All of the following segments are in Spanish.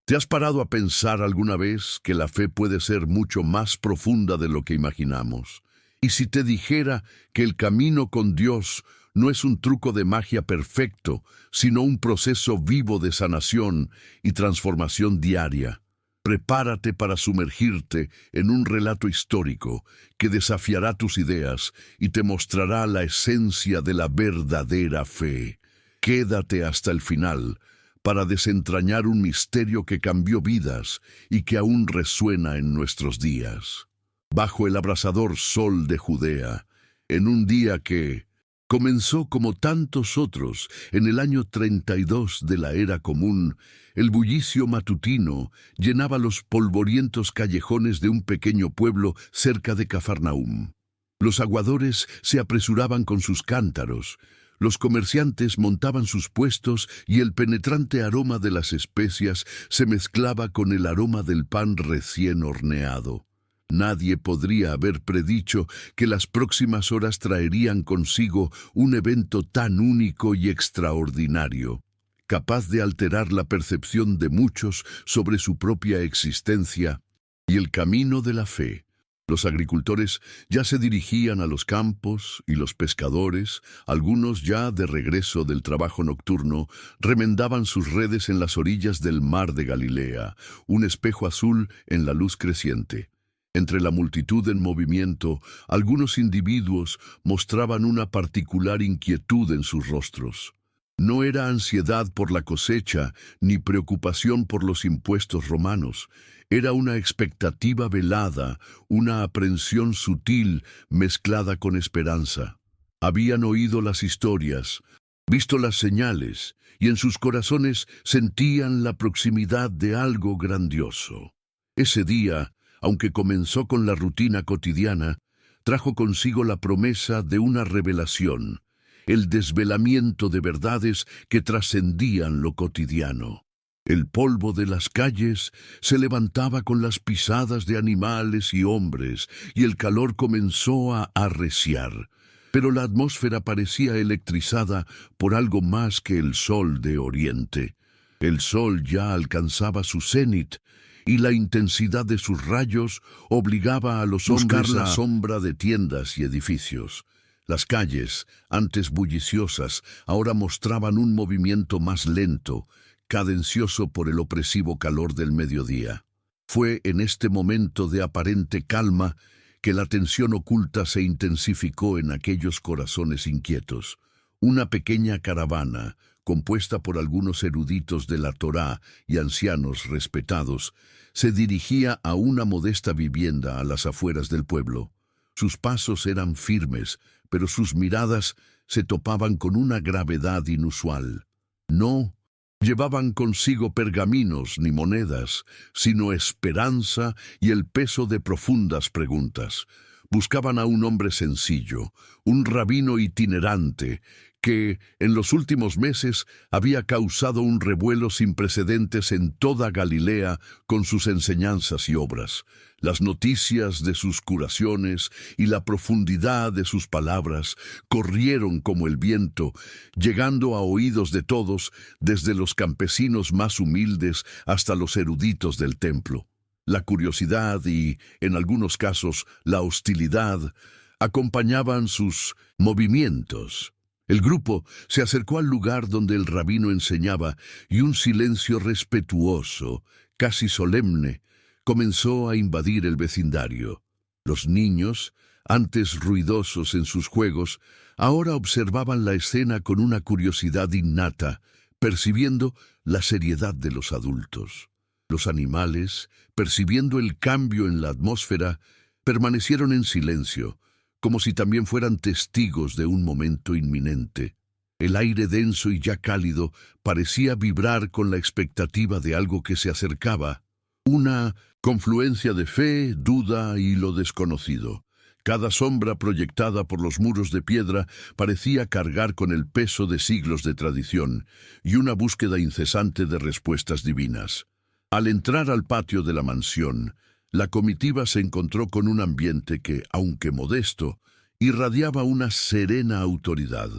¿Te has parado a pensar alguna vez que la fe puede ser mucho más profunda de lo que imaginamos? Y si te dijera que el camino con Dios no es un truco de magia perfecto, sino un proceso vivo de sanación y transformación diaria. Prepárate para sumergirte en un relato histórico que desafiará tus ideas y te mostrará la esencia de la verdadera fe. Quédate hasta el final para desentrañar un misterio que cambió vidas y que aún resuena en nuestros días. Bajo el abrasador sol de Judea, en un día que comenzó como tantos otros en el año 32 de la era común, el bullicio matutino llenaba los polvorientos callejones de un pequeño pueblo cerca de Cafarnaúm. Los aguadores se apresuraban con sus cántaros, los comerciantes montaban sus puestos y el penetrante aroma de las especias se mezclaba con el aroma del pan recién horneado. Nadie podría haber predicho que las próximas horas traerían consigo un evento tan único y extraordinario, capaz de alterar la percepción de muchos sobre su propia existencia y el camino de la fe. Los agricultores ya se dirigían a los campos y los pescadores, algunos ya de regreso del trabajo nocturno, remendaban sus redes en las orillas del mar de Galilea, un espejo azul en la luz creciente. Entre la multitud en movimiento, algunos individuos mostraban una particular inquietud en sus rostros. No era ansiedad por la cosecha ni preocupación por los impuestos romanos. Era una expectativa velada, una aprensión sutil mezclada con esperanza. Habían oído las historias, visto las señales, y en sus corazones sentían la proximidad de algo grandioso. Ese día, aunque comenzó con la rutina cotidiana, trajo consigo la promesa de una revelación, el desvelamiento de verdades que trascendían lo cotidiano. El polvo de las calles se levantaba con las pisadas de animales y hombres, y el calor comenzó a arreciar. Pero la atmósfera parecía electrizada por algo más que el sol de Oriente. El sol ya alcanzaba su cenit, y la intensidad de sus rayos obligaba a los hombres a buscar la sombra de tiendas y edificios. Las calles, antes bulliciosas, ahora mostraban un movimiento más lento, cadencioso por el opresivo calor del mediodía. Fue en este momento de aparente calma que la tensión oculta se intensificó en aquellos corazones inquietos. Una pequeña caravana, compuesta por algunos eruditos de la Torá y ancianos respetados, se dirigía a una modesta vivienda a las afueras del pueblo. Sus pasos eran firmes, pero sus miradas se topaban con una gravedad inusual. No llevaban consigo pergaminos ni monedas, sino esperanza y el peso de profundas preguntas. Buscaban a un hombre sencillo, un rabino itinerante, que en los últimos meses había causado un revuelo sin precedentes en toda Galilea con sus enseñanzas y obras. Las noticias de sus curaciones y la profundidad de sus palabras corrieron como el viento, llegando a oídos de todos, desde los campesinos más humildes hasta los eruditos del templo. La curiosidad y, en algunos casos, la hostilidad acompañaban sus movimientos. El grupo se acercó al lugar donde el rabino enseñaba y un silencio respetuoso, casi solemne, comenzó a invadir el vecindario. Los niños, antes ruidosos en sus juegos, ahora observaban la escena con una curiosidad innata, percibiendo la seriedad de los adultos. Los animales, percibiendo el cambio en la atmósfera, permanecieron en silencio, como si también fueran testigos de un momento inminente. El aire denso y ya cálido parecía vibrar con la expectativa de algo que se acercaba, una confluencia de fe, duda y lo desconocido. Cada sombra proyectada por los muros de piedra parecía cargar con el peso de siglos de tradición y una búsqueda incesante de respuestas divinas. Al entrar al patio de la mansión, la comitiva se encontró con un ambiente que, aunque modesto, irradiaba una serena autoridad.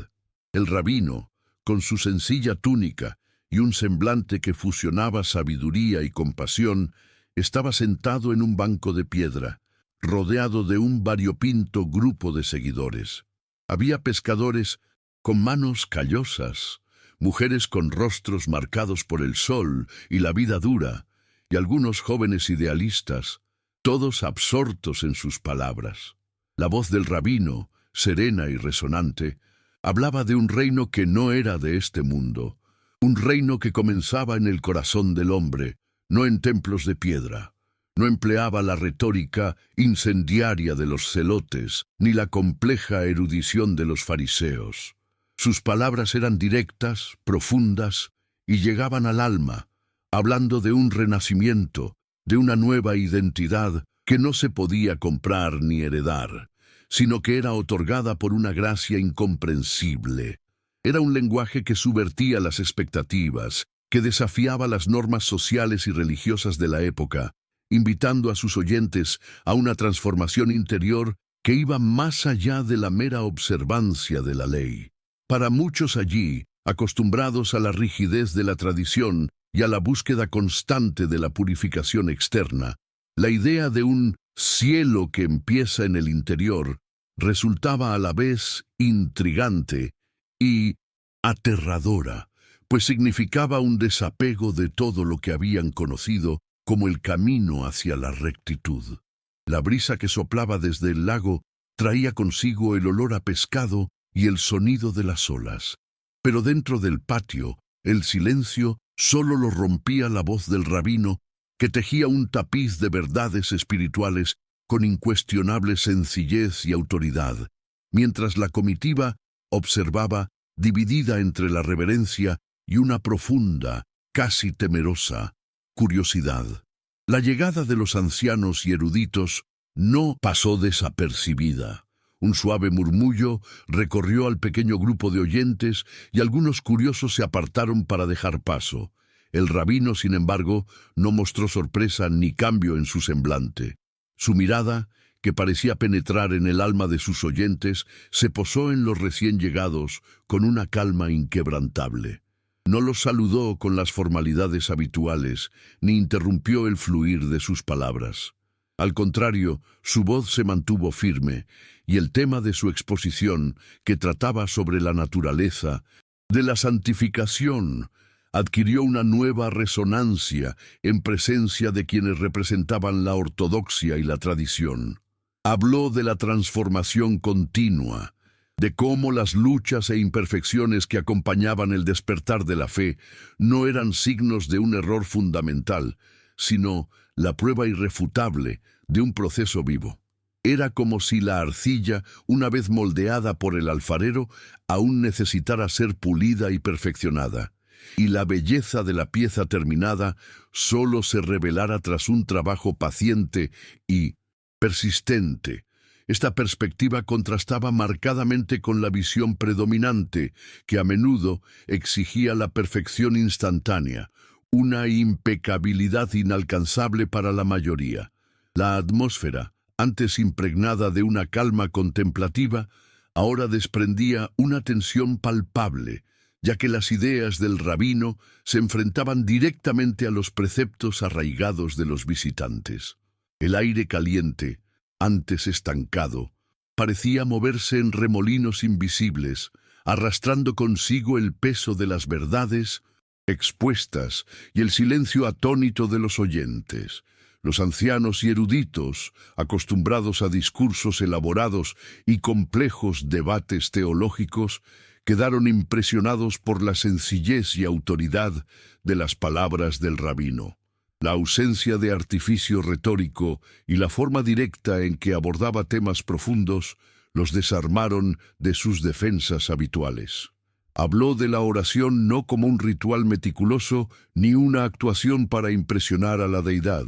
El rabino, con su sencilla túnica y un semblante que fusionaba sabiduría y compasión, estaba sentado en un banco de piedra, rodeado de un variopinto grupo de seguidores. Había pescadores con manos callosas, mujeres con rostros marcados por el sol y la vida dura, y algunos jóvenes idealistas, todos absortos en sus palabras. La voz del rabino, serena y resonante, hablaba de un reino que no era de este mundo, un reino que comenzaba en el corazón del hombre, no en templos de piedra. No empleaba la retórica incendiaria de los celotes, ni la compleja erudición de los fariseos. Sus palabras eran directas, profundas, y llegaban al alma, hablando de un renacimiento, de una nueva identidad que no se podía comprar ni heredar, sino que era otorgada por una gracia incomprensible. Era un lenguaje que subvertía las expectativas, que desafiaba las normas sociales y religiosas de la época, invitando a sus oyentes a una transformación interior que iba más allá de la mera observancia de la ley. Para muchos allí, acostumbrados a la rigidez de la tradición y a la búsqueda constante de la purificación externa, la idea de un cielo que empieza en el interior resultaba a la vez intrigante y aterradora, pues significaba un desapego de todo lo que habían conocido como el camino hacia la rectitud. La brisa que soplaba desde el lago traía consigo el olor a pescado y el sonido de las olas. Pero dentro del patio, el silencio solo lo rompía la voz del rabino, que tejía un tapiz de verdades espirituales con incuestionable sencillez y autoridad, mientras la comitiva observaba, dividida entre la reverencia y una profunda, casi temerosa, curiosidad. La llegada de los ancianos y eruditos no pasó desapercibida. Un suave murmullo recorrió al pequeño grupo de oyentes y algunos curiosos se apartaron para dejar paso. El rabino, sin embargo, no mostró sorpresa ni cambio en su semblante. Su mirada, que parecía penetrar en el alma de sus oyentes, se posó en los recién llegados con una calma inquebrantable. No los saludó con las formalidades habituales, ni interrumpió el fluir de sus palabras. Al contrario, su voz se mantuvo firme, y el tema de su exposición, que trataba sobre la naturaleza, de la santificación, adquirió una nueva resonancia en presencia de quienes representaban la ortodoxia y la tradición. Habló de la transformación continua, de cómo las luchas e imperfecciones que acompañaban el despertar de la fe no eran signos de un error fundamental, sino la prueba irrefutable de un proceso vivo. Era como si la arcilla, una vez moldeada por el alfarero, aún necesitara ser pulida y perfeccionada, y la belleza de la pieza terminada solo se revelara tras un trabajo paciente y persistente. Esta perspectiva contrastaba marcadamente con la visión predominante, que a menudo exigía la perfección instantánea, una impecabilidad inalcanzable para la mayoría. La atmósfera, antes impregnada de una calma contemplativa, ahora desprendía una tensión palpable, ya que las ideas del rabino se enfrentaban directamente a los preceptos arraigados de los visitantes. El aire caliente, antes estancado, parecía moverse en remolinos invisibles, arrastrando consigo el peso de las verdades expuestas y el silencio atónito de los oyentes. Los ancianos y eruditos, acostumbrados a discursos elaborados y complejos debates teológicos, quedaron impresionados por la sencillez y autoridad de las palabras del rabino. La ausencia de artificio retórico y la forma directa en que abordaba temas profundos los desarmaron de sus defensas habituales. Habló de la oración no como un ritual meticuloso ni una actuación para impresionar a la deidad,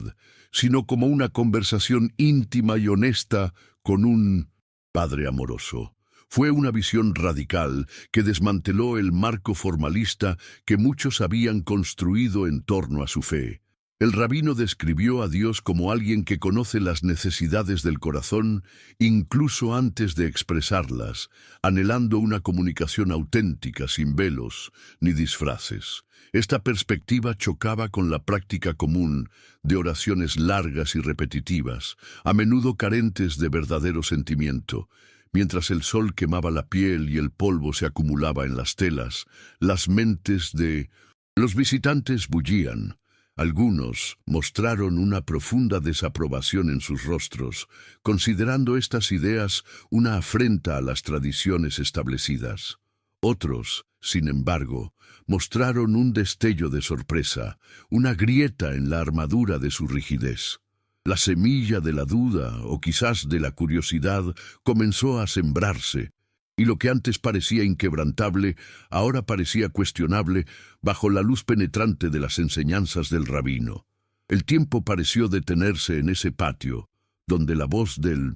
sino como una conversación íntima y honesta con un Padre amoroso. Fue una visión radical que desmanteló el marco formalista que muchos habían construido en torno a su fe. El rabino describió a Dios como alguien que conoce las necesidades del corazón incluso antes de expresarlas, anhelando una comunicación auténtica, sin velos ni disfraces. Esta perspectiva chocaba con la práctica común de oraciones largas y repetitivas, a menudo carentes de verdadero sentimiento. Mientras el sol quemaba la piel y el polvo se acumulaba en las telas, las mentes de los visitantes bullían. Algunos mostraron una profunda desaprobación en sus rostros, considerando estas ideas una afrenta a las tradiciones establecidas. Otros, sin embargo, mostraron un destello de sorpresa, una grieta en la armadura de su rigidez. La semilla de la duda, o quizás de la curiosidad, comenzó a sembrarse, y lo que antes parecía inquebrantable, ahora parecía cuestionable bajo la luz penetrante de las enseñanzas del rabino. El tiempo pareció detenerse en ese patio, donde la voz del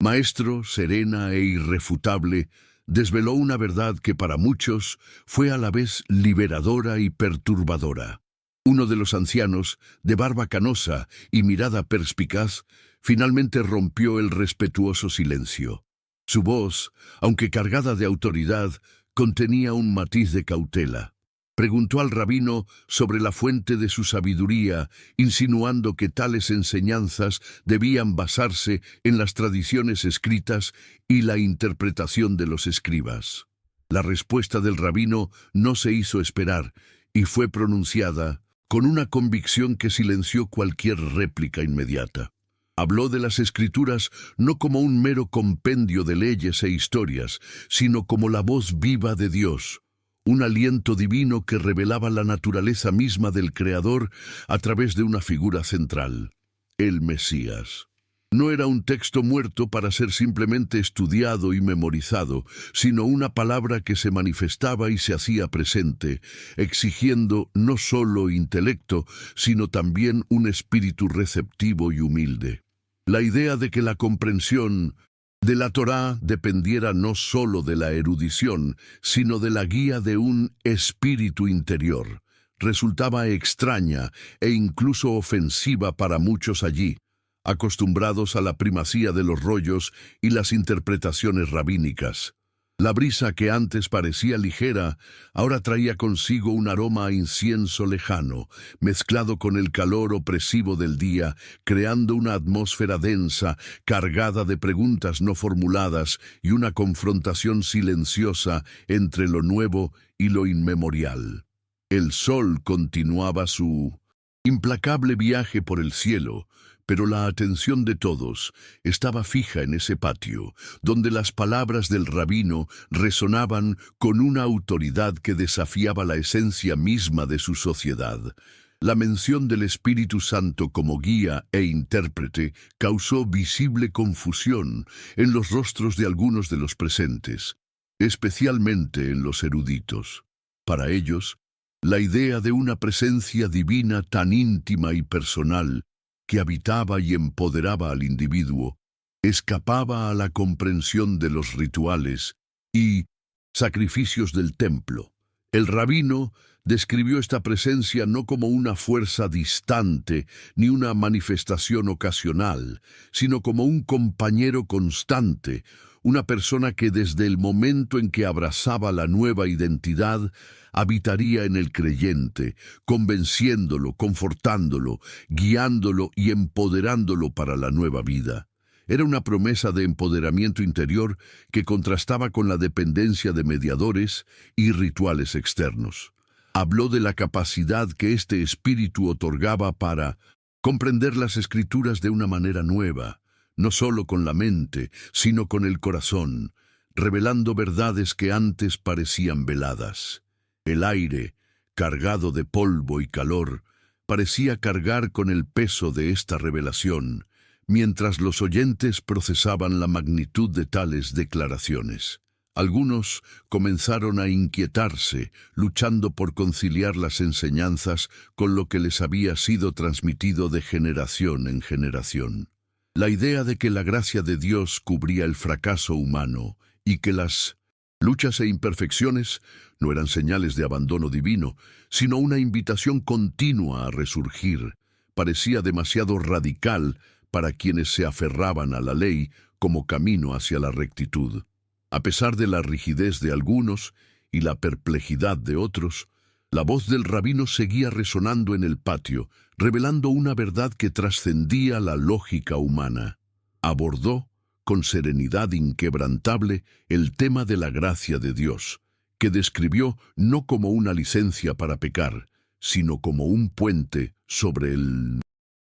maestro, serena e irrefutable, desveló una verdad que para muchos fue a la vez liberadora y perturbadora. Uno de los ancianos, de barba canosa y mirada perspicaz, finalmente rompió el respetuoso silencio. Su voz, aunque cargada de autoridad, contenía un matiz de cautela. Preguntó al rabino sobre la fuente de su sabiduría, insinuando que tales enseñanzas debían basarse en las tradiciones escritas y la interpretación de los escribas. La respuesta del rabino no se hizo esperar y fue pronunciada con una convicción que silenció cualquier réplica inmediata. Habló de las Escrituras no como un mero compendio de leyes e historias, sino como la voz viva de Dios, un aliento divino que revelaba la naturaleza misma del Creador a través de una figura central, el Mesías. No era un texto muerto para ser simplemente estudiado y memorizado, sino una palabra que se manifestaba y se hacía presente, exigiendo no solo intelecto, sino también un espíritu receptivo y humilde. La idea de que la comprensión de la Torá dependiera no solo de la erudición, sino de la guía de un espíritu interior, resultaba extraña e incluso ofensiva para muchos allí, acostumbrados a la primacía de los rollos y las interpretaciones rabínicas. La brisa que antes parecía ligera, ahora traía consigo un aroma a incienso lejano, mezclado con el calor opresivo del día, creando una atmósfera densa, cargada de preguntas no formuladas y una confrontación silenciosa entre lo nuevo y lo inmemorial. El sol continuaba su implacable viaje por el cielo, pero la atención de todos estaba fija en ese patio, donde las palabras del rabino resonaban con una autoridad que desafiaba la esencia misma de su sociedad. La mención del Espíritu Santo como guía e intérprete causó visible confusión en los rostros de algunos de los presentes, especialmente en los eruditos. Para ellos, la idea de una presencia divina tan íntima y personal que habitaba y empoderaba al individuo, escapaba a la comprensión de los rituales y sacrificios del templo. El rabino describió esta presencia no como una fuerza distante ni una manifestación ocasional, sino como un compañero constante, una persona que desde el momento en que abrazaba la nueva identidad, habitaría en el creyente, convenciéndolo, confortándolo, guiándolo y empoderándolo para la nueva vida. Era una promesa de empoderamiento interior que contrastaba con la dependencia de mediadores y rituales externos. Habló de la capacidad que este espíritu otorgaba para comprender las Escrituras de una manera nueva, no solo con la mente, sino con el corazón, revelando verdades que antes parecían veladas. El aire, cargado de polvo y calor, parecía cargar con el peso de esta revelación, mientras los oyentes procesaban la magnitud de tales declaraciones. Algunos comenzaron a inquietarse, luchando por conciliar las enseñanzas con lo que les había sido transmitido de generación en generación. La idea de que la gracia de Dios cubría el fracaso humano y que las luchas e imperfecciones no eran señales de abandono divino, sino una invitación continua a resurgir, parecía demasiado radical para quienes se aferraban a la ley como camino hacia la rectitud. A pesar de la rigidez de algunos y la perplejidad de otros, la voz del rabino seguía resonando en el patio, revelando una verdad que trascendía la lógica humana. Abordó, con serenidad inquebrantable, el tema de la gracia de Dios, que describió no como una licencia para pecar, sino como un puente sobre el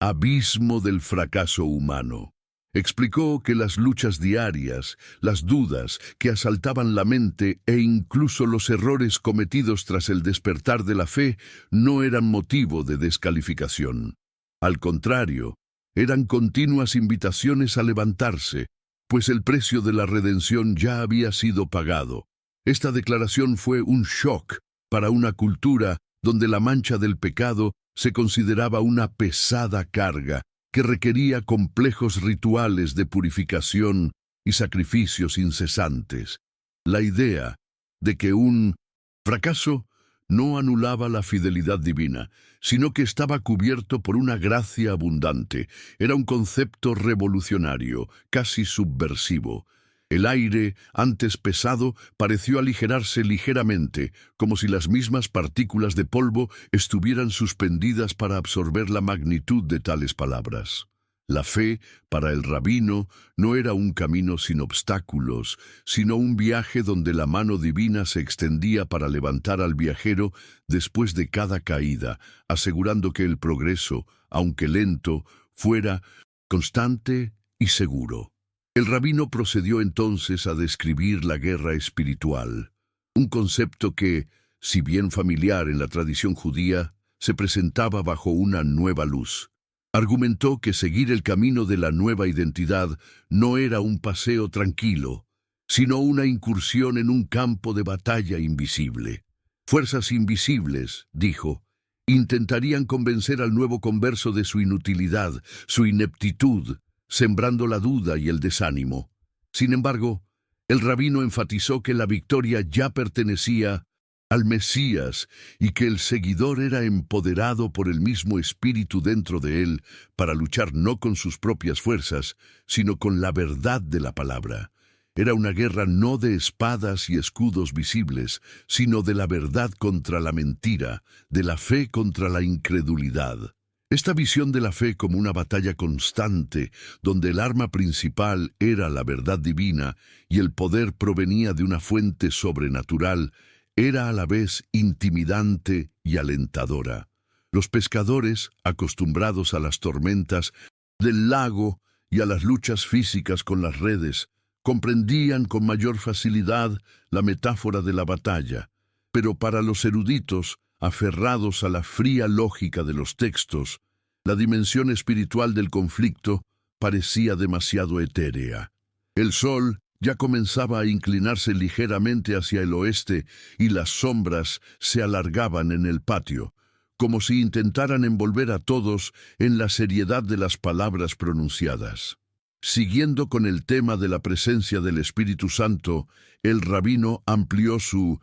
abismo del fracaso humano. Explicó que las luchas diarias, las dudas que asaltaban la mente e incluso los errores cometidos tras el despertar de la fe no eran motivo de descalificación. Al contrario, eran continuas invitaciones a levantarse, pues el precio de la redención ya había sido pagado. Esta declaración fue un shock para una cultura donde la mancha del pecado se consideraba una pesada carga que requería complejos rituales de purificación y sacrificios incesantes. La idea de que un fracaso no anulaba la fidelidad divina, sino que estaba cubierto por una gracia abundante, era un concepto revolucionario, casi subversivo. El aire, antes pesado, pareció aligerarse ligeramente, como si las mismas partículas de polvo estuvieran suspendidas para absorber la magnitud de tales palabras. La fe, para el rabino, no era un camino sin obstáculos, sino un viaje donde la mano divina se extendía para levantar al viajero después de cada caída, asegurando que el progreso, aunque lento, fuera constante y seguro. El rabino procedió entonces a describir la guerra espiritual, un concepto que, si bien familiar en la tradición judía, se presentaba bajo una nueva luz. Argumentó que seguir el camino de la nueva identidad no era un paseo tranquilo, sino una incursión en un campo de batalla invisible. Fuerzas invisibles, dijo, intentarían convencer al nuevo converso de su inutilidad, su ineptitud, sembrando la duda y el desánimo. Sin embargo, el rabino enfatizó que la victoria ya pertenecía al Mesías y que el seguidor era empoderado por el mismo espíritu dentro de él para luchar no con sus propias fuerzas, sino con la verdad de la palabra. Era una guerra no de espadas y escudos visibles, sino de la verdad contra la mentira, de la fe contra la incredulidad. Esta visión de la fe como una batalla constante, donde el arma principal era la verdad divina y el poder provenía de una fuente sobrenatural, era a la vez intimidante y alentadora. Los pescadores, acostumbrados a las tormentas del lago y a las luchas físicas con las redes, comprendían con mayor facilidad la metáfora de la batalla, pero para los eruditos, aferrados a la fría lógica de los textos, la dimensión espiritual del conflicto parecía demasiado etérea. El sol ya comenzaba a inclinarse ligeramente hacia el oeste y las sombras se alargaban en el patio, como si intentaran envolver a todos en la seriedad de las palabras pronunciadas. Siguiendo con el tema de la presencia del Espíritu Santo, el rabino amplió su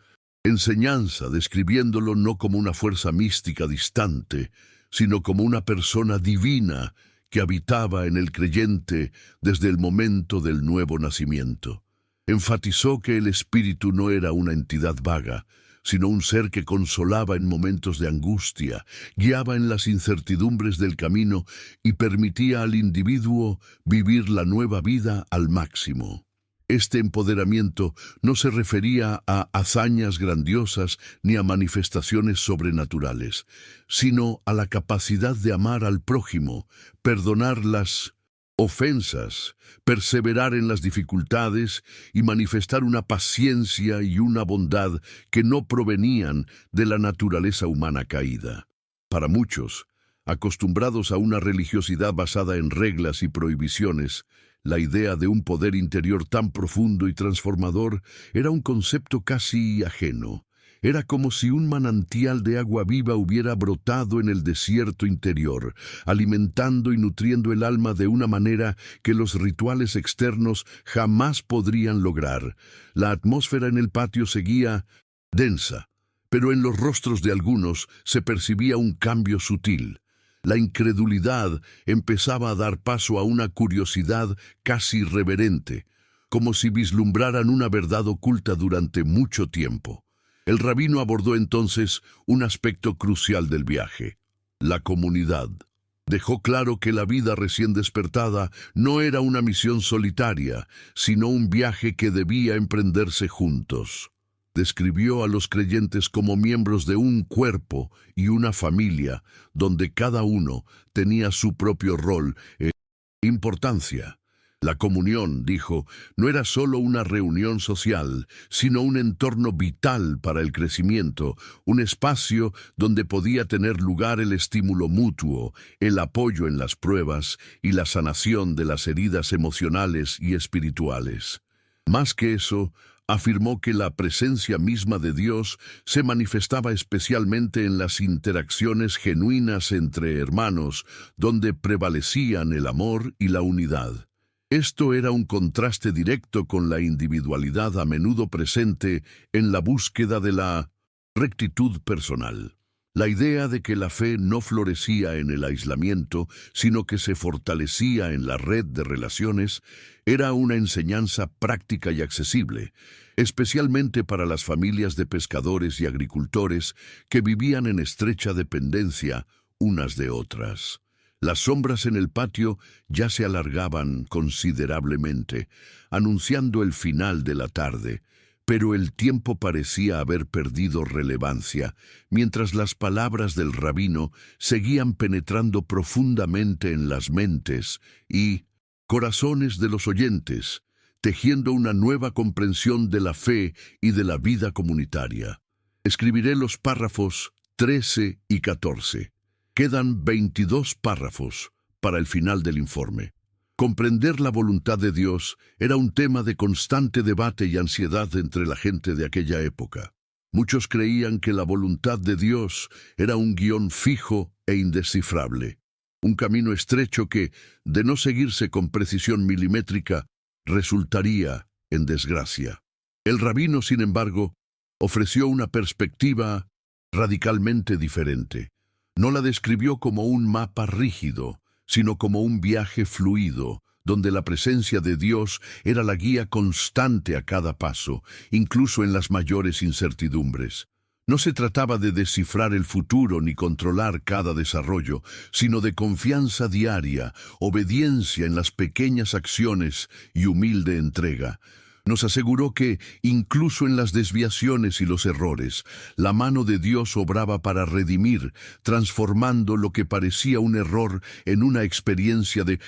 enseñanza, describiéndolo no como una fuerza mística distante, sino como una persona divina que habitaba en el creyente desde el momento del nuevo nacimiento. Enfatizó que el Espíritu no era una entidad vaga, sino un ser que consolaba en momentos de angustia, guiaba en las incertidumbres del camino y permitía al individuo vivir la nueva vida al máximo. Este empoderamiento no se refería a hazañas grandiosas ni a manifestaciones sobrenaturales, sino a la capacidad de amar al prójimo, perdonar las ofensas, perseverar en las dificultades y manifestar una paciencia y una bondad que no provenían de la naturaleza humana caída. Para muchos, acostumbrados a una religiosidad basada en reglas y prohibiciones, la idea de un poder interior tan profundo y transformador era un concepto casi ajeno. Era como si un manantial de agua viva hubiera brotado en el desierto interior, alimentando y nutriendo el alma de una manera que los rituales externos jamás podrían lograr. La atmósfera en el patio seguía densa, pero en los rostros de algunos se percibía un cambio sutil. La incredulidad empezaba a dar paso a una curiosidad casi reverente, como si vislumbraran una verdad oculta durante mucho tiempo. El rabino abordó entonces un aspecto crucial del viaje: la comunidad. Dejó claro que la vida recién despertada no era una misión solitaria, sino un viaje que debía emprenderse juntos. Describió a los creyentes como miembros de un cuerpo y una familia, donde cada uno tenía su propio rol e importancia. La comunión, dijo, no era solo una reunión social, sino un entorno vital para el crecimiento, un espacio donde podía tener lugar el estímulo mutuo, el apoyo en las pruebas y la sanación de las heridas emocionales y espirituales. Más que eso, afirmó que la presencia misma de Dios se manifestaba especialmente en las interacciones genuinas entre hermanos, donde prevalecían el amor y la unidad. Esto era un contraste directo con la individualidad a menudo presente en la búsqueda de la rectitud personal. La idea de que la fe no florecía en el aislamiento, sino que se fortalecía en la red de relaciones, era una enseñanza práctica y accesible, especialmente para las familias de pescadores y agricultores que vivían en estrecha dependencia unas de otras. Las sombras en el patio ya se alargaban considerablemente, anunciando el final de la tarde, pero el tiempo parecía haber perdido relevancia, mientras las palabras del rabino seguían penetrando profundamente en las mentes y corazones de los oyentes, tejiendo una nueva comprensión de la fe y de la vida comunitaria. Escribiré los párrafos 13 y 14. Quedan 22 párrafos para el final del informe. Comprender la voluntad de Dios era un tema de constante debate y ansiedad entre la gente de aquella época. Muchos creían que la voluntad de Dios era un guión fijo e indescifrable, un camino estrecho que, de no seguirse con precisión milimétrica, resultaría en desgracia. El rabino, sin embargo, ofreció una perspectiva radicalmente diferente. No la describió como un mapa rígido, sino como un viaje fluido, donde la presencia de Dios era la guía constante a cada paso, incluso en las mayores incertidumbres. No se trataba de descifrar el futuro ni controlar cada desarrollo, sino de confianza diaria, obediencia en las pequeñas acciones y humilde entrega. Nos aseguró que, incluso en las desviaciones y los errores, la mano de Dios obraba para redimir, transformando lo que parecía un error en una experiencia de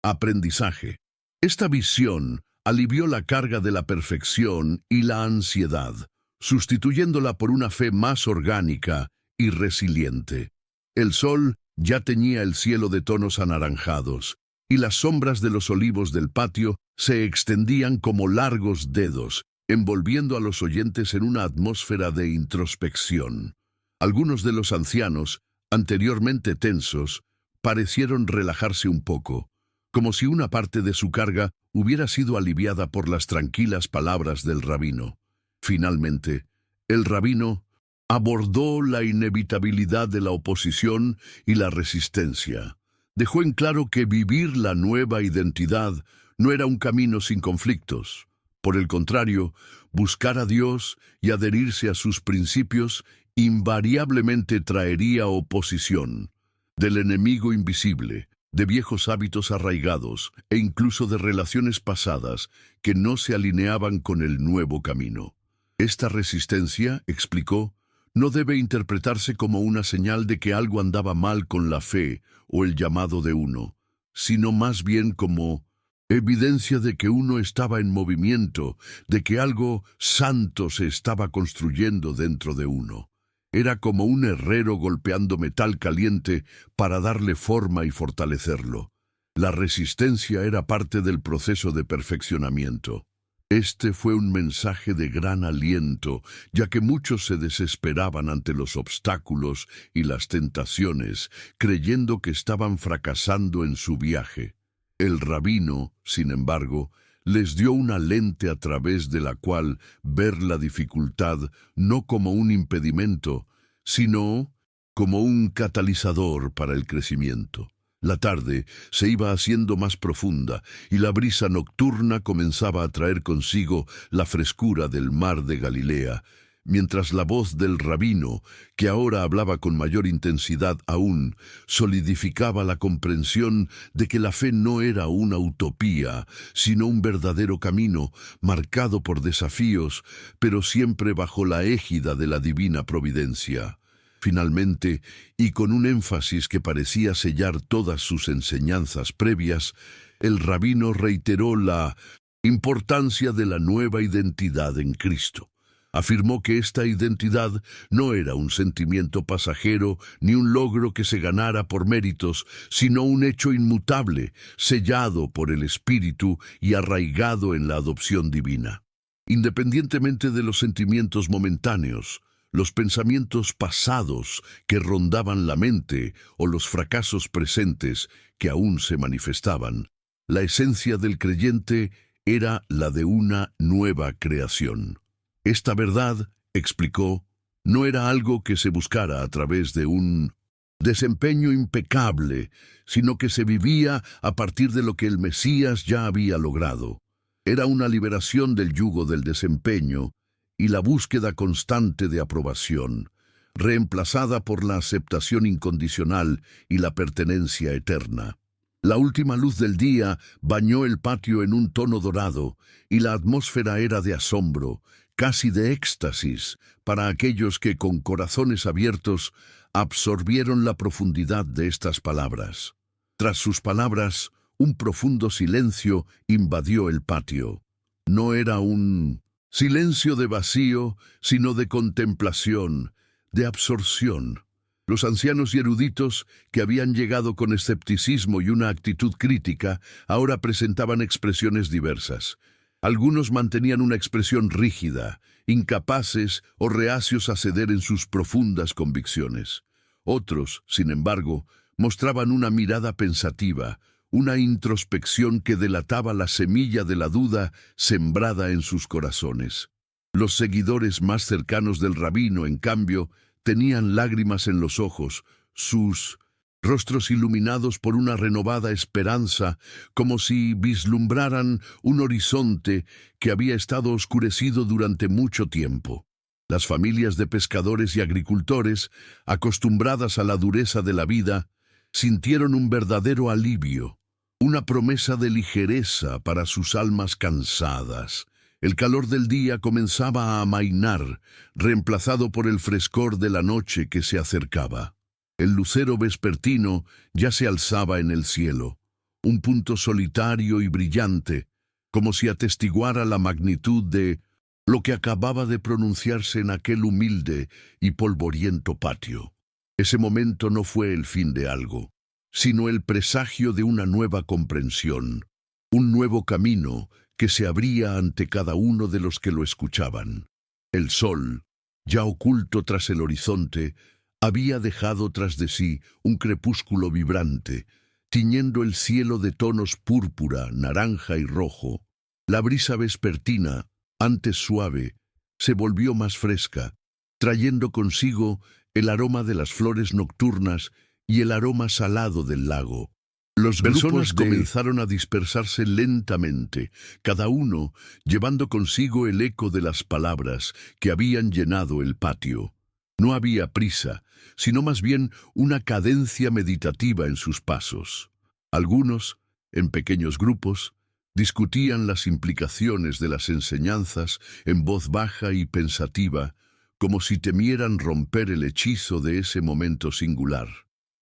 aprendizaje. Esta visión alivió la carga de la perfección y la ansiedad, sustituyéndola por una fe más orgánica y resiliente. El sol ya teñía el cielo de tonos anaranjados, y las sombras de los olivos del patio se extendían como largos dedos, envolviendo a los oyentes en una atmósfera de introspección. Algunos de los ancianos, anteriormente tensos, parecieron relajarse un poco, como si una parte de su carga hubiera sido aliviada por las tranquilas palabras del rabino. Finalmente, el rabino abordó la inevitabilidad de la oposición y la resistencia. Dejó en claro que vivir la nueva identidad no era un camino sin conflictos. Por el contrario, buscar a Dios y adherirse a sus principios invariablemente traería oposición del enemigo invisible, de viejos hábitos arraigados e incluso de relaciones pasadas que no se alineaban con el nuevo camino. Esta resistencia, explicó, no debe interpretarse como una señal de que algo andaba mal con la fe o el llamado de uno, sino más bien como evidencia de que uno estaba en movimiento, de que algo santo se estaba construyendo dentro de uno. Era como un herrero golpeando metal caliente para darle forma y fortalecerlo. La resistencia era parte del proceso de perfeccionamiento. Este fue un mensaje de gran aliento, ya que muchos se desesperaban ante los obstáculos y las tentaciones, creyendo que estaban fracasando en su viaje. El rabino, sin embargo, les dio una lente a través de la cual ver la dificultad no como un impedimento, sino como un catalizador para el crecimiento. La tarde se iba haciendo más profunda y la brisa nocturna comenzaba a traer consigo la frescura del mar de Galilea, mientras la voz del rabino, que ahora hablaba con mayor intensidad aún, solidificaba la comprensión de que la fe no era una utopía, sino un verdadero camino, marcado por desafíos, pero siempre bajo la égida de la divina providencia. Finalmente, y con un énfasis que parecía sellar todas sus enseñanzas previas, el rabino reiteró la importancia de la nueva identidad en Cristo. Afirmó que esta identidad no era un sentimiento pasajero ni un logro que se ganara por méritos, sino un hecho inmutable, sellado por el Espíritu y arraigado en la adopción divina. Independientemente de los sentimientos momentáneos, los pensamientos pasados que rondaban la mente o los fracasos presentes que aún se manifestaban, la esencia del creyente era la de una nueva creación. Esta verdad, explicó, no era algo que se buscara a través de un desempeño impecable, sino que se vivía a partir de lo que el Mesías ya había logrado. Era una liberación del yugo del desempeño y la búsqueda constante de aprobación, reemplazada por la aceptación incondicional y la pertenencia eterna. La última luz del día bañó el patio en un tono dorado y la atmósfera era de asombro, casi de éxtasis, para aquellos que con corazones abiertos absorbieron la profundidad de estas palabras. Tras sus palabras, un profundo silencio invadió el patio. No era un silencio de vacío, sino de contemplación, de absorción. Los ancianos y eruditos, que habían llegado con escepticismo y una actitud crítica, ahora presentaban expresiones diversas. Algunos mantenían una expresión rígida, incapaces o reacios a ceder en sus profundas convicciones. Otros, sin embargo, mostraban una mirada pensativa, una introspección que delataba la semilla de la duda sembrada en sus corazones. Los seguidores más cercanos del rabino, en cambio, tenían lágrimas en los ojos, sus rostros iluminados por una renovada esperanza, como si vislumbraran un horizonte que había estado oscurecido durante mucho tiempo. Las familias de pescadores y agricultores, acostumbradas a la dureza de la vida, sintieron un verdadero alivio, una promesa de ligereza para sus almas cansadas. El calor del día comenzaba a amainar, reemplazado por el frescor de la noche que se acercaba. El lucero vespertino ya se alzaba en el cielo, un punto solitario y brillante, como si atestiguara la magnitud de lo que acababa de pronunciarse en aquel humilde y polvoriento patio. Ese momento no fue el fin de algo, sino el presagio de una nueva comprensión, un nuevo camino que se abría ante cada uno de los que lo escuchaban. El sol, ya oculto tras el horizonte, había dejado tras de sí un crepúsculo vibrante, tiñendo el cielo de tonos púrpura, naranja y rojo. La brisa vespertina, antes suave, se volvió más fresca, trayendo consigo el aroma de las flores nocturnas y el aroma salado del lago. Los grupos comenzaron a dispersarse lentamente, cada uno llevando consigo el eco de las palabras que habían llenado el patio. No había prisa, sino más bien una cadencia meditativa en sus pasos. Algunos, en pequeños grupos, discutían las implicaciones de las enseñanzas en voz baja y pensativa, como si temieran romper el hechizo de ese momento singular.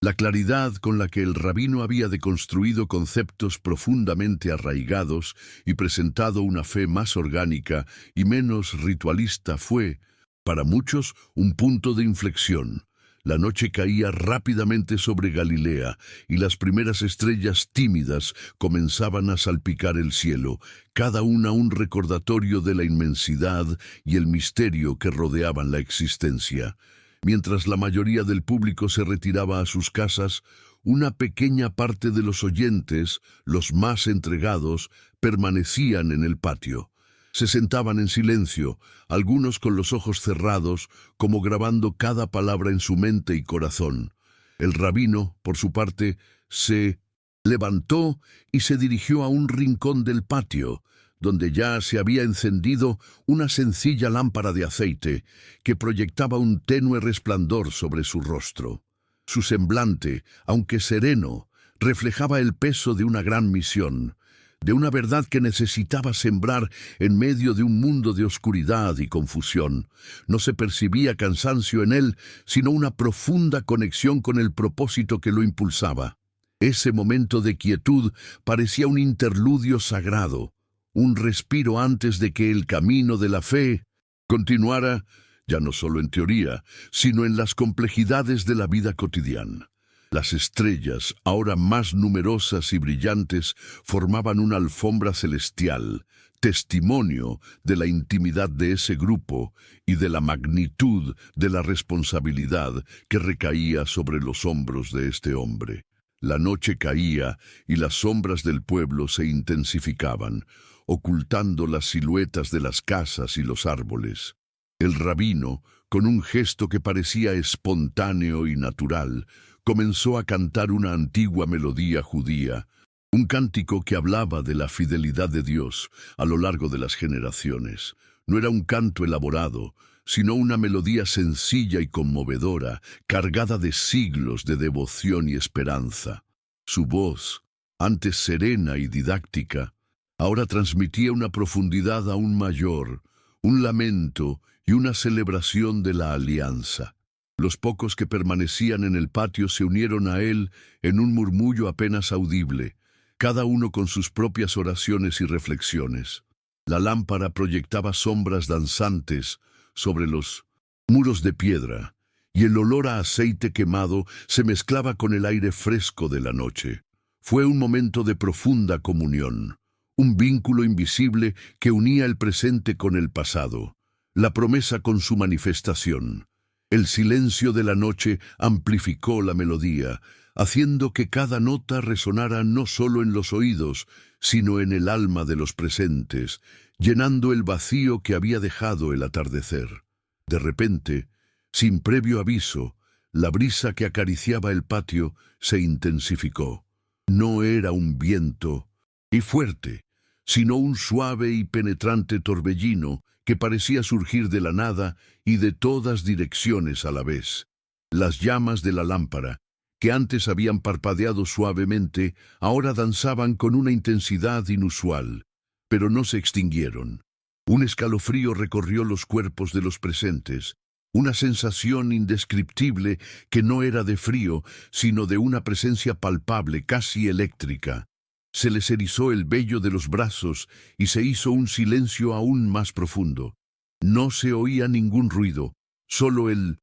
La claridad con la que el rabino había deconstruido conceptos profundamente arraigados y presentado una fe más orgánica y menos ritualista fue, para muchos, un punto de inflexión. La noche caía rápidamente sobre Galilea y las primeras estrellas tímidas comenzaban a salpicar el cielo, cada una un recordatorio de la inmensidad y el misterio que rodeaban la existencia. Mientras la mayoría del público se retiraba a sus casas, una pequeña parte de los oyentes, los más entregados, permanecían en el patio. Se sentaban en silencio, algunos con los ojos cerrados, como grabando cada palabra en su mente y corazón. El rabino, por su parte, se levantó y se dirigió a un rincón del patio, donde ya se había encendido una sencilla lámpara de aceite que proyectaba un tenue resplandor sobre su rostro. Su semblante, aunque sereno, reflejaba el peso de una gran misión, de una verdad que necesitaba sembrar en medio de un mundo de oscuridad y confusión. No se percibía cansancio en él, sino una profunda conexión con el propósito que lo impulsaba. Ese momento de quietud parecía un interludio sagrado, un respiro antes de que el camino de la fe continuara, ya no solo en teoría, sino en las complejidades de la vida cotidiana. Las estrellas, ahora más numerosas y brillantes, formaban una alfombra celestial, testimonio de la intimidad de ese grupo y de la magnitud de la responsabilidad que recaía sobre los hombros de este hombre. La noche caía y las sombras del pueblo se intensificaban, ocultando las siluetas de las casas y los árboles. El rabino, con un gesto que parecía espontáneo y natural, comenzó a cantar una antigua melodía judía, un cántico que hablaba de la fidelidad de Dios a lo largo de las generaciones. No era un canto elaborado, sino una melodía sencilla y conmovedora, cargada de siglos de devoción y esperanza. Su voz, antes serena y didáctica, ahora transmitía una profundidad aún mayor, un lamento y una celebración de la alianza. Los pocos que permanecían en el patio se unieron a él en un murmullo apenas audible, cada uno con sus propias oraciones y reflexiones. La lámpara proyectaba sombras danzantes sobre los muros de piedra, y el olor a aceite quemado se mezclaba con el aire fresco de la noche. Fue un momento de profunda comunión, un vínculo invisible que unía el presente con el pasado, la promesa con su manifestación. El silencio de la noche amplificó la melodía, haciendo que cada nota resonara no solo en los oídos, sino en el alma de los presentes, llenando el vacío que había dejado el atardecer. De repente, sin previo aviso, la brisa que acariciaba el patio se intensificó. No era un viento y fuerte, sino un suave y penetrante torbellino que parecía surgir de la nada y de todas direcciones a la vez. Las llamas de la lámpara, que antes habían parpadeado suavemente, ahora danzaban con una intensidad inusual, pero no se extinguieron. Un escalofrío recorrió los cuerpos de los presentes, una sensación indescriptible que no era de frío, sino de una presencia palpable, casi eléctrica. Se les erizó el vello de los brazos y se hizo un silencio aún más profundo. No se oía ningún ruido, solo el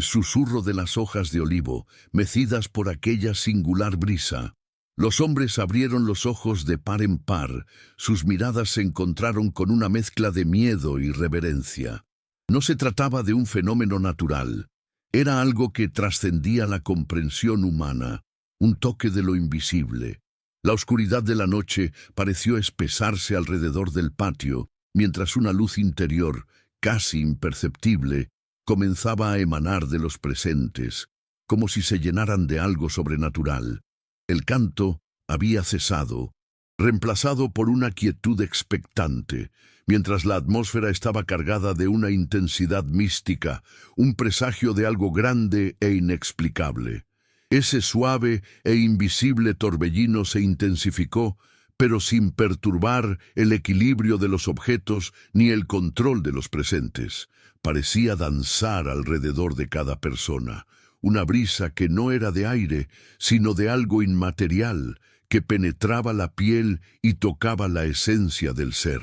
susurro de las hojas de olivo, mecidas por aquella singular brisa. Los hombres abrieron los ojos de par en par, sus miradas se encontraron con una mezcla de miedo y reverencia. No se trataba de un fenómeno natural, era algo que trascendía la comprensión humana, un toque de lo invisible. La oscuridad de la noche pareció espesarse alrededor del patio, mientras una luz interior, casi imperceptible, comenzaba a emanar de los presentes, como si se llenaran de algo sobrenatural. El canto había cesado, reemplazado por una quietud expectante, mientras la atmósfera estaba cargada de una intensidad mística, un presagio de algo grande e inexplicable. Ese suave e invisible torbellino se intensificó, pero sin perturbar el equilibrio de los objetos ni el control de los presentes. Parecía danzar alrededor de cada persona, una brisa que no era de aire, sino de algo inmaterial, que penetraba la piel y tocaba la esencia del ser.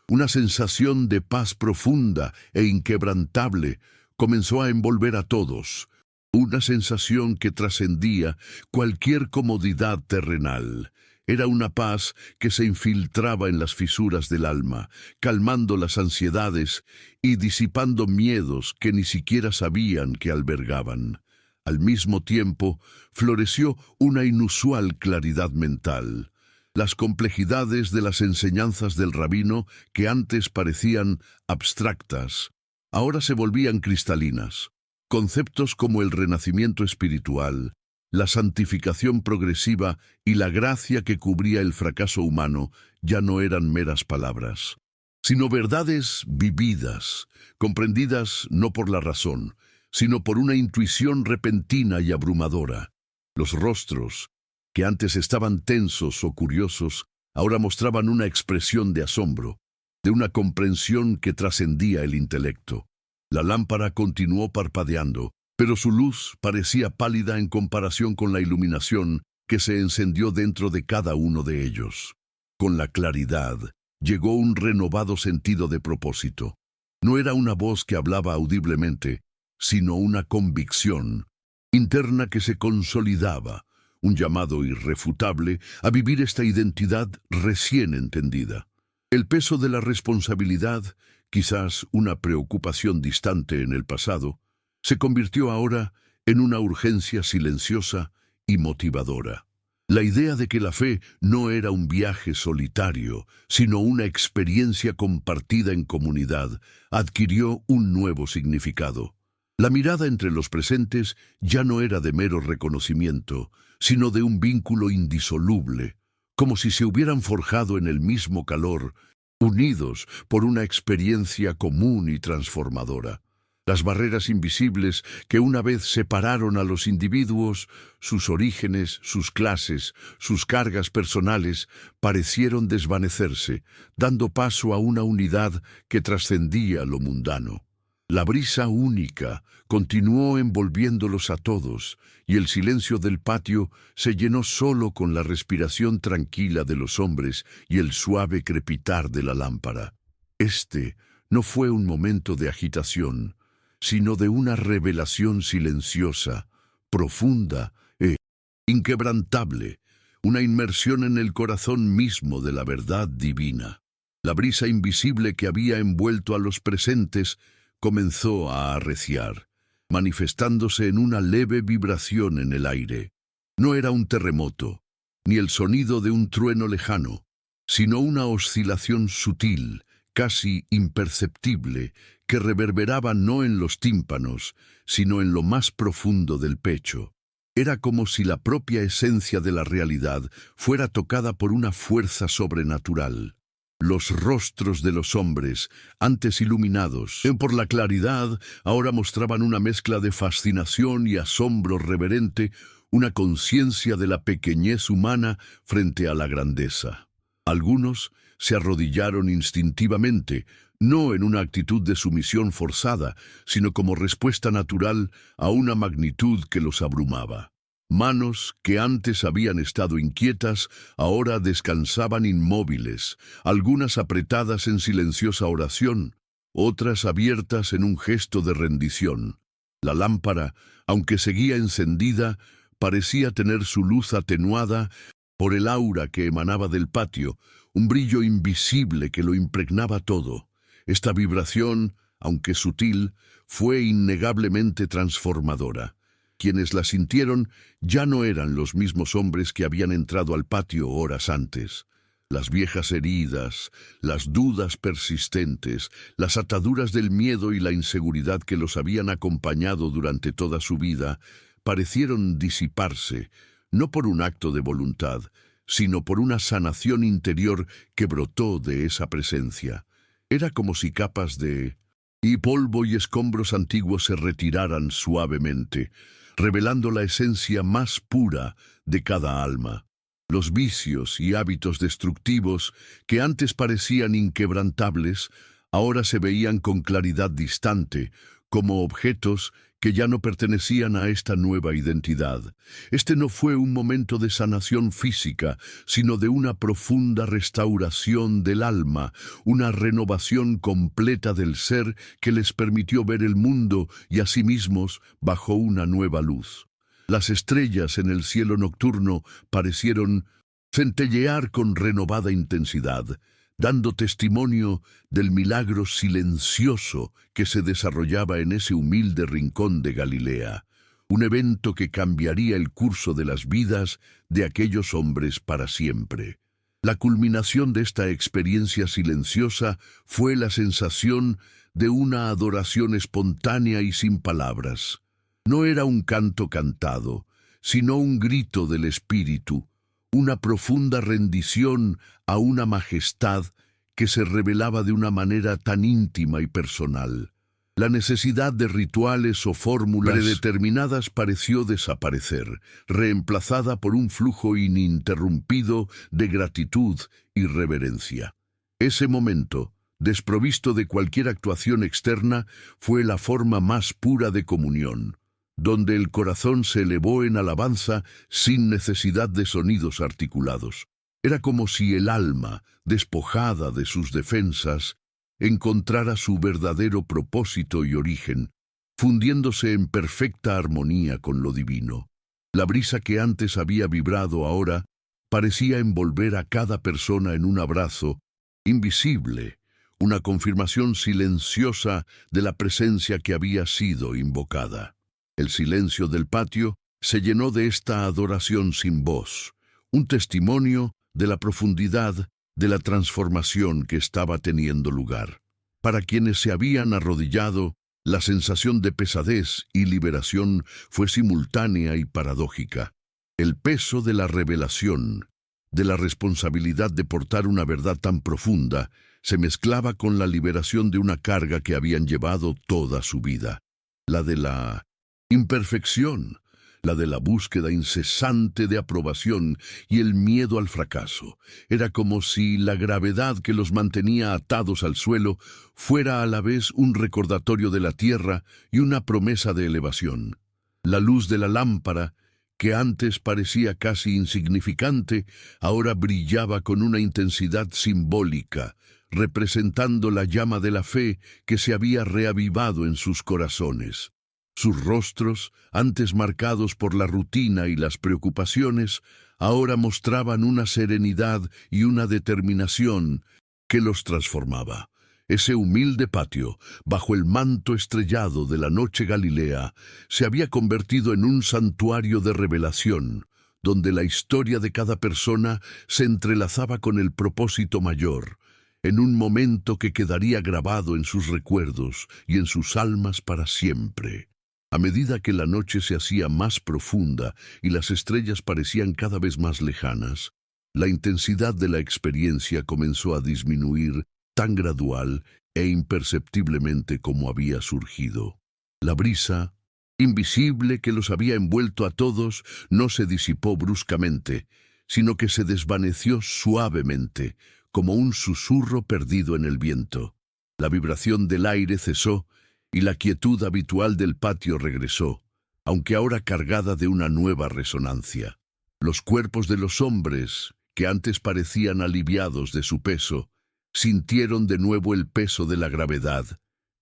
Una sensación de paz profunda e inquebrantable comenzó a envolver a todos, una sensación que trascendía cualquier comodidad terrenal. Era una paz que se infiltraba en las fisuras del alma, calmando las ansiedades y disipando miedos que ni siquiera sabían que albergaban. Al mismo tiempo, floreció una inusual claridad mental. Las complejidades de las enseñanzas del rabino, que antes parecían abstractas, ahora se volvían cristalinas. Conceptos como el renacimiento espiritual, la santificación progresiva y la gracia que cubría el fracaso humano ya no eran meras palabras, sino verdades vividas, comprendidas no por la razón, sino por una intuición repentina y abrumadora. Los rostros, que antes estaban tensos o curiosos, ahora mostraban una expresión de asombro, de una comprensión que trascendía el intelecto. La lámpara continuó parpadeando, pero su luz parecía pálida en comparación con la iluminación que se encendió dentro de cada uno de ellos. Con la claridad llegó un renovado sentido de propósito. No era una voz que hablaba audiblemente, sino una convicción interna que se consolidaba, un llamado irrefutable a vivir esta identidad recién entendida. El peso de la responsabilidad, quizás una preocupación distante en el pasado, se convirtió ahora en una urgencia silenciosa y motivadora. La idea de que la fe no era un viaje solitario, sino una experiencia compartida en comunidad, adquirió un nuevo significado. La mirada entre los presentes ya no era de mero reconocimiento, sino de un vínculo indisoluble, como si se hubieran forjado en el mismo calor, unidos por una experiencia común y transformadora. Las barreras invisibles que una vez separaron a los individuos, sus orígenes, sus clases, sus cargas personales, parecieron desvanecerse, dando paso a una unidad que trascendía lo mundano. La brisa única continuó envolviéndolos a todos, y el silencio del patio se llenó solo con la respiración tranquila de los hombres y el suave crepitar de la lámpara. Este no fue un momento de agitación, sino de una revelación silenciosa, profunda e inquebrantable, una inmersión en el corazón mismo de la verdad divina. La brisa invisible que había envuelto a los presentes comenzó a arreciar, manifestándose en una leve vibración en el aire. No era un terremoto, ni el sonido de un trueno lejano, sino una oscilación sutil, casi imperceptible, que reverberaba no en los tímpanos, sino en lo más profundo del pecho. Era como si la propia esencia de la realidad fuera tocada por una fuerza sobrenatural. Los rostros de los hombres, antes iluminados por la claridad, ahora mostraban una mezcla de fascinación y asombro reverente, una conciencia de la pequeñez humana frente a la grandeza. Algunos se arrodillaron instintivamente, no en una actitud de sumisión forzada, sino como respuesta natural a una magnitud que los abrumaba. Manos que antes habían estado inquietas, ahora descansaban inmóviles, algunas apretadas en silenciosa oración, otras abiertas en un gesto de rendición. La lámpara, aunque seguía encendida, parecía tener su luz atenuada por el aura que emanaba del patio, un brillo invisible que lo impregnaba todo. Esta vibración, aunque sutil, fue innegablemente transformadora. Quienes la sintieron ya no eran los mismos hombres que habían entrado al patio horas antes. Las viejas heridas, las dudas persistentes, las ataduras del miedo y la inseguridad que los habían acompañado durante toda su vida, parecieron disiparse, no por un acto de voluntad, sino por una sanación interior que brotó de esa presencia. Era como si capas de polvo y escombros antiguos se retiraran suavemente, revelando la esencia más pura de cada alma. Los vicios y hábitos destructivos que antes parecían inquebrantables, ahora se veían con claridad distante, como objetos que ya no pertenecían a esta nueva identidad. Este no fue un momento de sanación física, sino de una profunda restauración del alma, una renovación completa del ser que les permitió ver el mundo y a sí mismos bajo una nueva luz. Las estrellas en el cielo nocturno parecieron centellear con renovada intensidad, dando testimonio del milagro silencioso que se desarrollaba en ese humilde rincón de Galilea, un evento que cambiaría el curso de las vidas de aquellos hombres para siempre. La culminación de esta experiencia silenciosa fue la sensación de una adoración espontánea y sin palabras. No era un canto cantado, sino un grito del espíritu, una profunda rendición a una majestad que se revelaba de una manera tan íntima y personal. La necesidad de rituales o fórmulas predeterminadas pareció desaparecer, reemplazada por un flujo ininterrumpido de gratitud y reverencia. Ese momento, desprovisto de cualquier actuación externa, fue la forma más pura de comunión, donde el corazón se elevó en alabanza sin necesidad de sonidos articulados. Era como si el alma, despojada de sus defensas, encontrara su verdadero propósito y origen, fundiéndose en perfecta armonía con lo divino. La brisa que antes había vibrado ahora parecía envolver a cada persona en un abrazo invisible, una confirmación silenciosa de la presencia que había sido invocada. El silencio del patio se llenó de esta adoración sin voz, un testimonio de la profundidad de la transformación que estaba teniendo lugar. Para quienes se habían arrodillado, la sensación de pesadez y liberación fue simultánea y paradójica. El peso de la revelación, de la responsabilidad de portar una verdad tan profunda, se mezclaba con la liberación de una carga que habían llevado toda su vida, la de la imperfección, la de la búsqueda incesante de aprobación y el miedo al fracaso. Era como si la gravedad que los mantenía atados al suelo fuera a la vez un recordatorio de la tierra y una promesa de elevación. La luz de la lámpara, que antes parecía casi insignificante, ahora brillaba con una intensidad simbólica, representando la llama de la fe que se había reavivado en sus corazones. Sus rostros, antes marcados por la rutina y las preocupaciones, ahora mostraban una serenidad y una determinación que los transformaba. Ese humilde patio, bajo el manto estrellado de la noche galilea, se había convertido en un santuario de revelación, donde la historia de cada persona se entrelazaba con el propósito mayor, en un momento que quedaría grabado en sus recuerdos y en sus almas para siempre. A medida que la noche se hacía más profunda y las estrellas parecían cada vez más lejanas, la intensidad de la experiencia comenzó a disminuir tan gradual e imperceptiblemente como había surgido. La brisa, invisible que los había envuelto a todos, no se disipó bruscamente, sino que se desvaneció suavemente, como un susurro perdido en el viento. La vibración del aire cesó y la quietud habitual del patio regresó, aunque ahora cargada de una nueva resonancia. Los cuerpos de los hombres, que antes parecían aliviados de su peso, sintieron de nuevo el peso de la gravedad,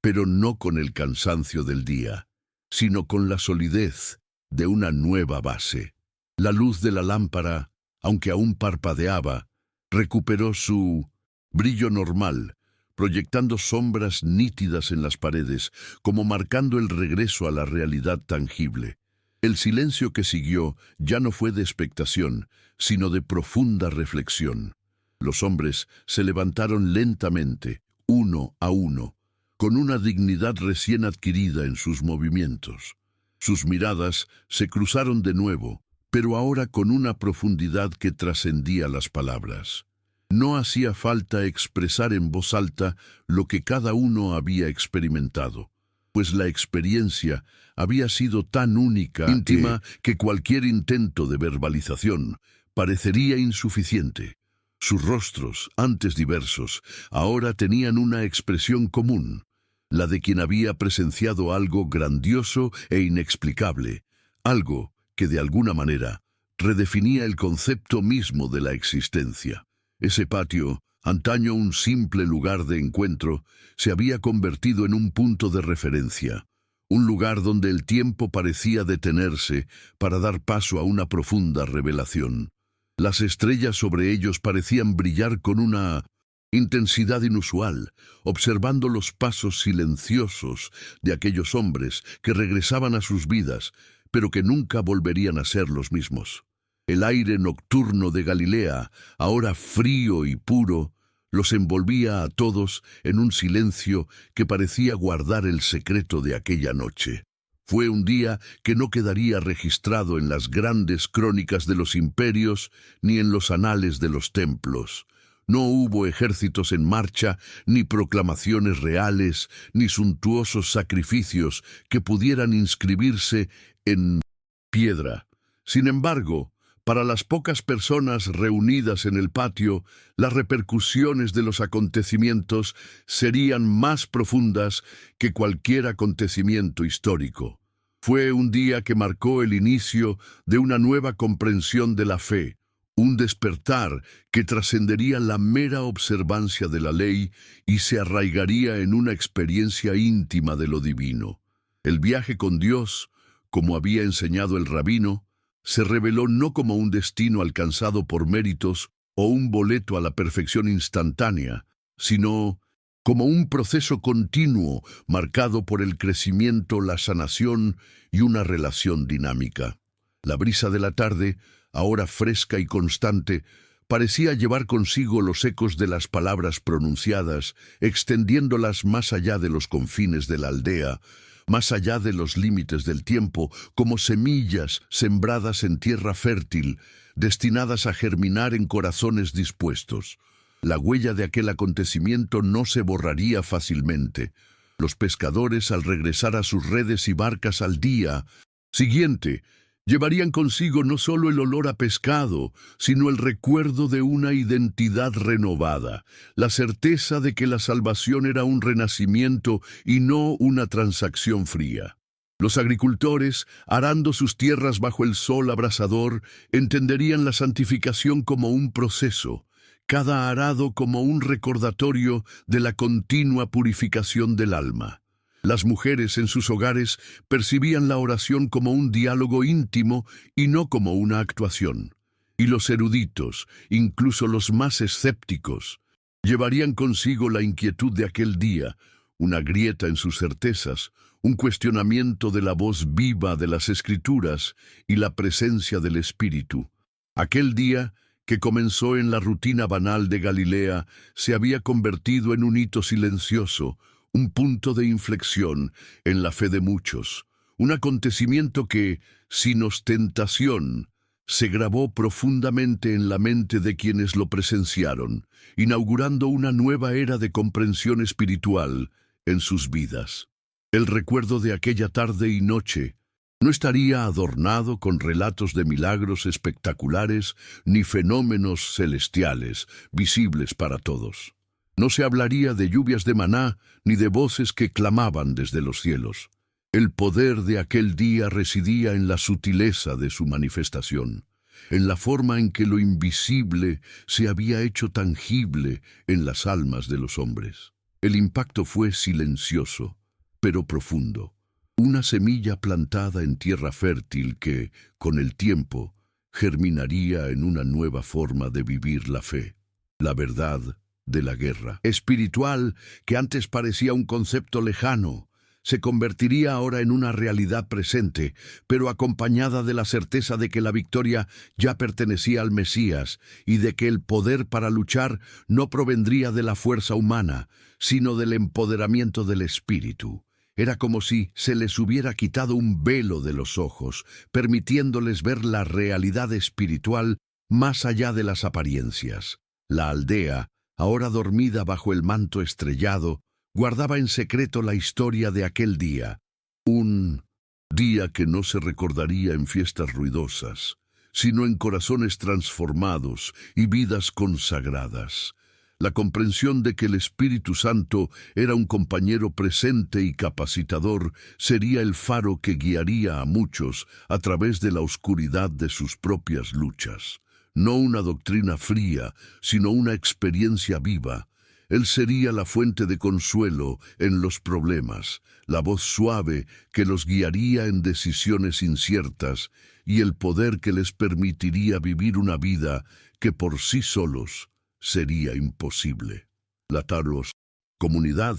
pero no con el cansancio del día, sino con la solidez de una nueva base. La luz de la lámpara, aunque aún parpadeaba, recuperó su brillo normal, proyectando sombras nítidas en las paredes, como marcando el regreso a la realidad tangible. El silencio que siguió ya no fue de expectación, sino de profunda reflexión. Los hombres se levantaron lentamente, uno a uno, con una dignidad recién adquirida en sus movimientos. Sus miradas se cruzaron de nuevo, pero ahora con una profundidad que trascendía las palabras. No hacía falta expresar en voz alta lo que cada uno había experimentado, pues la experiencia había sido tan única, íntima, que cualquier intento de verbalización parecería insuficiente. Sus rostros, antes diversos, ahora tenían una expresión común, la de quien había presenciado algo grandioso e inexplicable, algo que de alguna manera redefinía el concepto mismo de la existencia. Ese patio, antaño un simple lugar de encuentro, se había convertido en un punto de referencia, un lugar donde el tiempo parecía detenerse para dar paso a una profunda revelación. Las estrellas sobre ellos parecían brillar con una intensidad inusual, observando los pasos silenciosos de aquellos hombres que regresaban a sus vidas, pero que nunca volverían a ser los mismos. El aire nocturno de Galilea, ahora frío y puro, los envolvía a todos en un silencio que parecía guardar el secreto de aquella noche. Fue un día que no quedaría registrado en las grandes crónicas de los imperios ni en los anales de los templos. No hubo ejércitos en marcha, ni proclamaciones reales, ni suntuosos sacrificios que pudieran inscribirse en piedra. Sin embargo, para las pocas personas reunidas en el patio, las repercusiones de los acontecimientos serían más profundas que cualquier acontecimiento histórico. Fue un día que marcó el inicio de una nueva comprensión de la fe, un despertar que trascendería la mera observancia de la ley y se arraigaría en una experiencia íntima de lo divino. El viaje con Dios, como había enseñado el rabino, se reveló no como un destino alcanzado por méritos o un boleto a la perfección instantánea, sino como un proceso continuo marcado por el crecimiento, la sanación y una relación dinámica. La brisa de la tarde, ahora fresca y constante, parecía llevar consigo los ecos de las palabras pronunciadas, extendiéndolas más allá de los confines de la aldea, más allá de los límites del tiempo, como semillas sembradas en tierra fértil, destinadas a germinar en corazones dispuestos. La huella de aquel acontecimiento no se borraría fácilmente. Los pescadores, al regresar a sus redes y barcas al día siguiente, llevarían consigo no solo el olor a pescado, sino el recuerdo de una identidad renovada, la certeza de que la salvación era un renacimiento y no una transacción fría. Los agricultores, arando sus tierras bajo el sol abrasador, entenderían la santificación como un proceso, cada arado como un recordatorio de la continua purificación del alma. Las mujeres en sus hogares percibían la oración como un diálogo íntimo y no como una actuación. Y los eruditos, incluso los más escépticos, llevarían consigo la inquietud de aquel día, una grieta en sus certezas, un cuestionamiento de la voz viva de las Escrituras y la presencia del Espíritu. Aquel día, que comenzó en la rutina banal de Galilea, se había convertido en un hito silencioso, un punto de inflexión en la fe de muchos, un acontecimiento que, sin ostentación, se grabó profundamente en la mente de quienes lo presenciaron, inaugurando una nueva era de comprensión espiritual en sus vidas. El recuerdo de aquella tarde y noche no estaría adornado con relatos de milagros espectaculares ni fenómenos celestiales visibles para todos. No se hablaría de lluvias de maná ni de voces que clamaban desde los cielos. El poder de aquel día residía en la sutileza de su manifestación, en la forma en que lo invisible se había hecho tangible en las almas de los hombres. El impacto fue silencioso, pero profundo. Una semilla plantada en tierra fértil que, con el tiempo, germinaría en una nueva forma de vivir la fe, la verdad de la guerra espiritual que antes parecía un concepto lejano, se convertiría ahora en una realidad presente, pero acompañada de la certeza de que la victoria ya pertenecía al Mesías y de que el poder para luchar no provendría de la fuerza humana, sino del empoderamiento del Espíritu. Era como si se les hubiera quitado un velo de los ojos, permitiéndoles ver la realidad espiritual más allá de las apariencias. La aldea, ahora dormida bajo el manto estrellado, guardaba en secreto la historia de aquel día, un día que no se recordaría en fiestas ruidosas, sino en corazones transformados y vidas consagradas. La comprensión de que el Espíritu Santo era un compañero presente y capacitador sería el faro que guiaría a muchos a través de la oscuridad de sus propias luchas. No una doctrina fría, sino una experiencia viva. Él sería la fuente de consuelo en los problemas, la voz suave que los guiaría en decisiones inciertas y el poder que les permitiría vivir una vida que por sí solos sería imposible. La Taros, comunidad,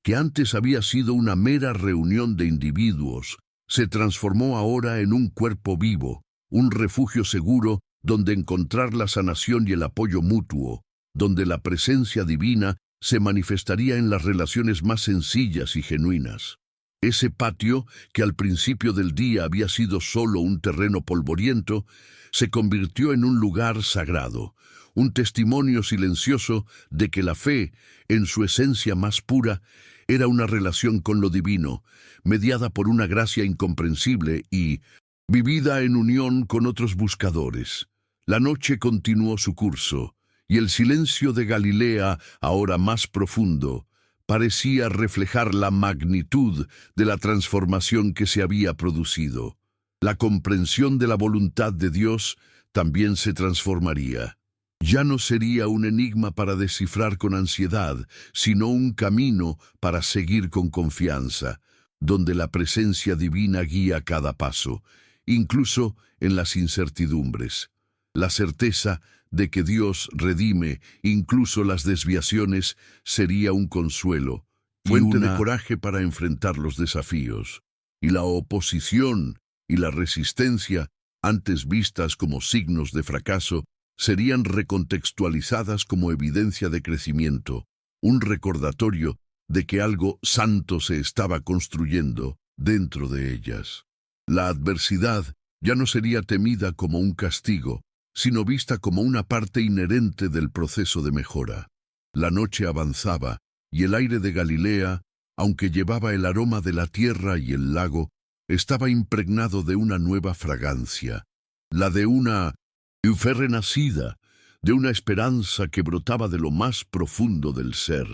que antes había sido una mera reunión de individuos, se transformó ahora en un cuerpo vivo, un refugio seguro donde encontrar la sanación y el apoyo mutuo, donde la presencia divina se manifestaría en las relaciones más sencillas y genuinas. Ese patio, que al principio del día había sido solo un terreno polvoriento, se convirtió en un lugar sagrado, un testimonio silencioso de que la fe, en su esencia más pura, era una relación con lo divino, mediada por una gracia incomprensible y vivida en unión con otros buscadores. La noche continuó su curso, y el silencio de Galilea, ahora más profundo, parecía reflejar la magnitud de la transformación que se había producido. La comprensión de la voluntad de Dios también se transformaría. Ya no sería un enigma para descifrar con ansiedad, sino un camino para seguir con confianza, donde la presencia divina guía cada paso, incluso en las incertidumbres. La certeza de que Dios redime incluso las desviaciones sería un consuelo, fuente de coraje para enfrentar los desafíos. Y la oposición y la resistencia, antes vistas como signos de fracaso, serían recontextualizadas como evidencia de crecimiento, un recordatorio de que algo santo se estaba construyendo dentro de ellas. La adversidad ya no sería temida como un castigo, sino vista como una parte inherente del proceso de mejora. La noche avanzaba, y el aire de Galilea, aunque llevaba el aroma de la tierra y el lago, estaba impregnado de una nueva fragancia, la de una fe renacida, de una esperanza que brotaba de lo más profundo del ser.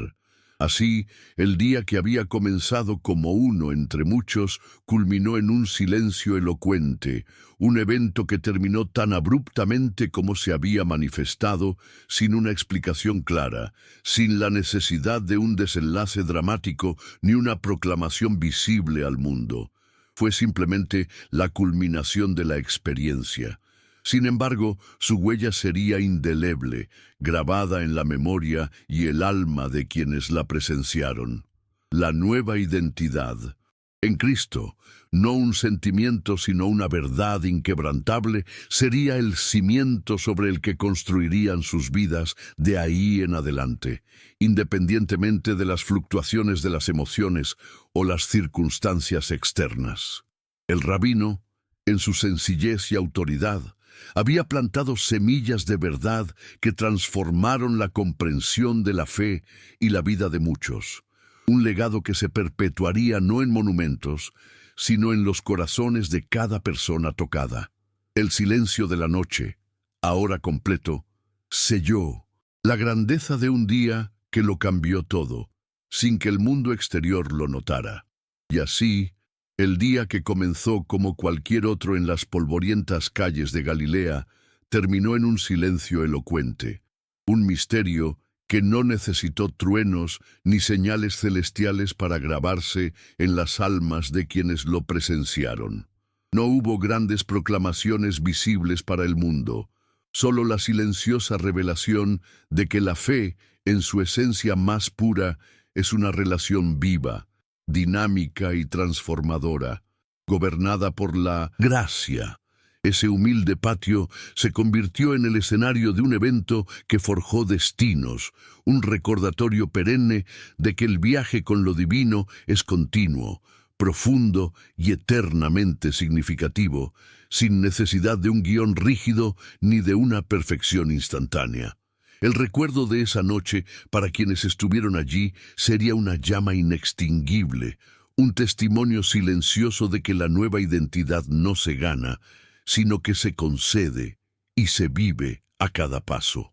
Así, el día que había comenzado como uno entre muchos, culminó en un silencio elocuente, un evento que terminó tan abruptamente como se había manifestado, sin una explicación clara, sin la necesidad de un desenlace dramático ni una proclamación visible al mundo. Fue simplemente la culminación de la experiencia. Sin embargo, su huella sería indeleble, grabada en la memoria y el alma de quienes la presenciaron. La nueva identidad. En Cristo, no un sentimiento sino una verdad inquebrantable, sería el cimiento sobre el que construirían sus vidas de ahí en adelante, independientemente de las fluctuaciones de las emociones o las circunstancias externas. El rabino, en su sencillez y autoridad, había plantado semillas de verdad que transformaron la comprensión de la fe y la vida de muchos. Un legado que se perpetuaría no en monumentos, sino en los corazones de cada persona tocada. El silencio de la noche, ahora completo, selló la grandeza de un día que lo cambió todo, sin que el mundo exterior lo notara. Y así, el día que comenzó como cualquier otro en las polvorientas calles de Galilea, terminó en un silencio elocuente, un misterio que no necesitó truenos ni señales celestiales para grabarse en las almas de quienes lo presenciaron. No hubo grandes proclamaciones visibles para el mundo, solo la silenciosa revelación de que la fe, en su esencia más pura, es una relación viva, dinámica y transformadora, gobernada por la gracia. Ese humilde patio se convirtió en el escenario de un evento que forjó destinos, un recordatorio perenne de que el viaje con lo divino es continuo, profundo y eternamente significativo, sin necesidad de un guión rígido ni de una perfección instantánea. El recuerdo de esa noche, para quienes estuvieron allí, sería una llama inextinguible, un testimonio silencioso de que la nueva identidad no se gana, sino que se concede y se vive a cada paso.